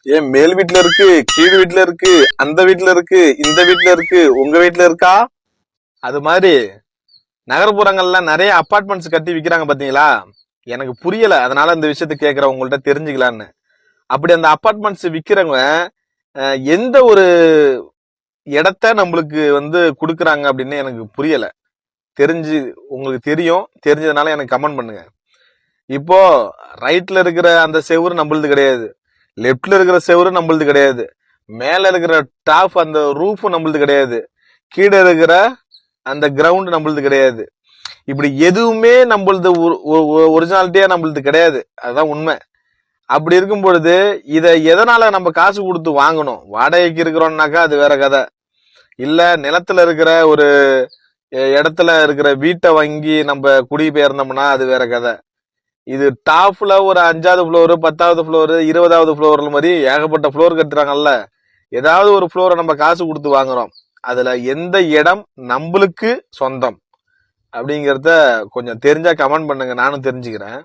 ஏன் மேல் வீட்டுல இருக்கு, கீழ் வீட்டுல இருக்கு, அந்த வீட்டுல இருக்கு, இந்த வீட்டுல இருக்கு, உங்க வீட்டுல இருக்கா? அது மாதிரி நகர்ப்புறங்கள்ல நிறைய அபார்ட்மெண்ட்ஸ் கட்டி விக்கிறாங்க பாத்தீங்களா? எனக்கு புரியல, அதனால இந்த விஷயத்த கேக்குறேன், உங்கள்ட்ட தெரிஞ்சுக்கலான்னு. அப்படி அந்த அபார்ட்மெண்ட்ஸ் விக்கிறவங்க எந்த ஒரு இடத்த நம்மளுக்கு குடுக்குறாங்க அப்படின்னு எனக்கு புரியல. தெரிஞ்சு உங்களுக்கு தெரியும், தெரிஞ்சதுனால எனக்கு கமெண்ட் பண்ணுங்க. இப்போ ரைட்ல இருக்கிற அந்த செவுரு நம்மளது கிடையாது, லெப்ட்ல இருக்கிற செவுரு நம்மளது கிடையாது, மேல இருக்கிற டாப் அந்த ரூஃப் நம்மளது கிடையாது, கீழே இருக்கிற அந்த கிரவுண்ட் நம்மளது கிடையாது. இப்படி எதுவுமே நம்மளது ஒரிஜினாலிட்டியா நம்மளது கிடையாது. அதுதான் உண்மை. அப்படி இருக்கும் பொழுது இத எதனால நம்ம காசு கொடுத்து வாங்கணும்? வாடகைக்கு இருக்கிறோம்னாக்கா அது வேற கதை. இல்ல நிலத்துல இருக்கிற ஒரு இடத்துல இருக்கிற வீட்டை வாங்கி நம்ம குடிபெயர்ந்தோம்னா அது வேற கதை. இது டாப்ல ஒரு 5வது ஃப்ளோர், 10வது ஃப்ளோர், 20வது ஃப்ளோர் மாதிரி ஏகப்பட்ட ஃப்ளோர் கட்டுறாங்கல்ல. ஏதாவது ஒரு ஃப்ளோரை நம்ம காசு கொடுத்து வாங்குறோம். அதுல எந்த இடம் நம்மளுக்கு சொந்தம் அப்படிங்கறத கொஞ்சம் தெரிஞ்சா கமெண்ட் பண்ணுங்க, நானும் தெரிஞ்சுக்கிறேன்.